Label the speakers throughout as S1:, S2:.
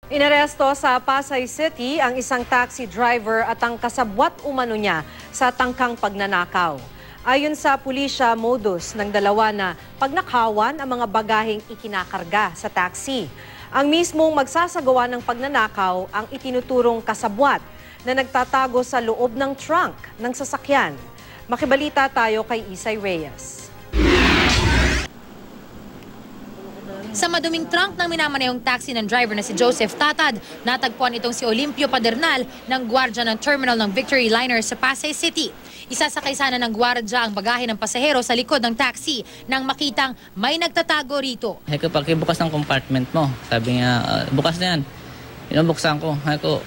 S1: Inaresto sa Pasay City ang isang taxi driver at ang kasabwat umano niya sa tangkang pagnanakaw. Ayon sa pulisya, modus ng dalawa na pagnakawan ang mga bagaheng ikinakarga sa taxi. Ang mismong magsasagawa ng pagnanakaw ang itinuturong kasabwat na nagtatago sa loob ng trunk ng sasakyan. Makibalita tayo kay Isay Reyes.
S2: Sa maduming trunk ng minamanayong taxi ng driver na si Joseph Tatad, natagpuan itong si Olimpio Padernal ng gwardya ng terminal ng Victory Liner sa Pasay City. Isasakay sana ng gwardya ang bagahe ng pasahero sa likod ng taxi nang makitang may nagtatago rito.
S3: Kapag bukas ng compartment mo, sabi niya, bukas na yan. Binubuksan ko. Ko,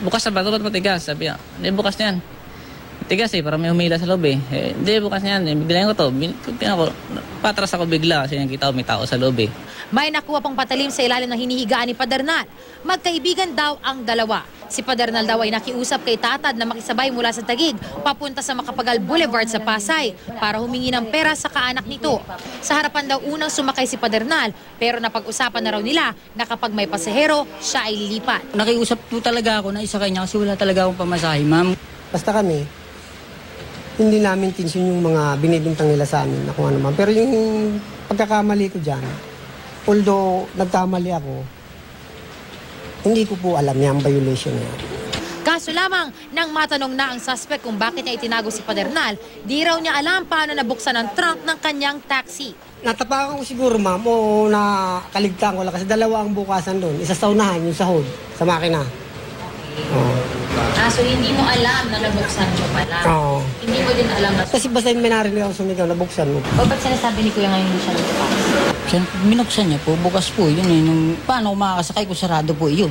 S3: bukas na ba? Ito ba't matigas? Sabi niya, hindi bukas na yan. Tigas para may humila sa loob Hindi, bukas na yan. Biglayan ko to. Patras ako bigla kasi nakita ko may tao sa loob
S2: May nakuha pang patalim sa ilalim ng hinihigaan ni Padernal. Magkaibigan daw ang dalawa. Si Padernal daw ay nakiusap kay Tatad na makisabay mula sa Taguig papunta sa Macapagal Boulevard sa Pasay para humingi ng pera sa kaanak nito. Sa harapan daw unang sumakay si Padernal pero napag-usapan na raw nila na kapag may pasahero, siya ay lilipat.
S4: Nakiusap po talaga ako na isakay niya kasi wala talaga akong pamasahe, ma'am.
S5: Basta kami, hindi namin tinsyon yung mga binibintang nila sa amin na kung ano man. Pero yung pagkakamali ko dyan, although nagkamali ako, hindi ko po alam yung violation niya.
S2: Kaso lamang, nang matanong na ang suspect kung bakit niya itinago si Padernal, di raw niya alam paano nabuksan ang trunk ng kanyang taxi.
S5: Natapakan ko siguro, ma'am, o nakaligtaan ko lang kasi dalawa ang bukasan doon. Isa sa unahan, yung sa hood, sa makina.
S2: So hindi mo alam na nabuksan mo pala?
S5: Oo.
S2: Hindi mo din alam na...
S5: Kasi basta may narinig ako sumigaw, nabuksan mo.
S2: O ba't sinasabi ni Kuya ngayon hindi siya nagbukas?
S4: Binuksan niya po, bukas po. Yun paano makakasakay ko, sarado po yun.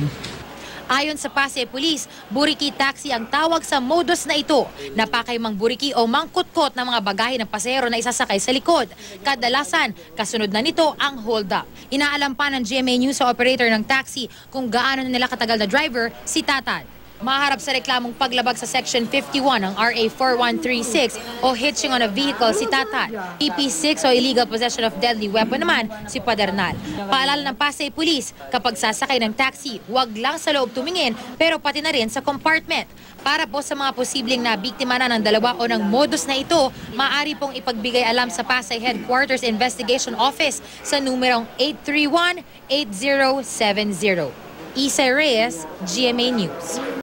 S2: Ayon sa Pasay Police, buriki taxi ang tawag sa modus na ito. Napakay mang buriki o mangkutkot ng mga bagahe ng pasahero na isasakay sa likod. Kadalasan, kasunod na nito ang hold-up. Inaalam pa ng GMA News sa operator ng taxi kung gaano na nila katagal na driver si Tatad. Maharap sa reklamong paglabag sa Section 51 ng RA 4136 o hitching on a vehicle si Tatad. PP6 o illegal possession of deadly weapon naman si Padernal. Paalala ng Pasay Police, kapag sasakay ng taxi, huwag lang sa loob tumingin pero pati na rin sa compartment. Para po sa mga posibleng na biktima na ng dalawa o ng modus na ito, maaari pong ipagbigay alam sa Pasay Headquarters Investigation Office sa numerong 831-8070. Isay Reyes, GMA News.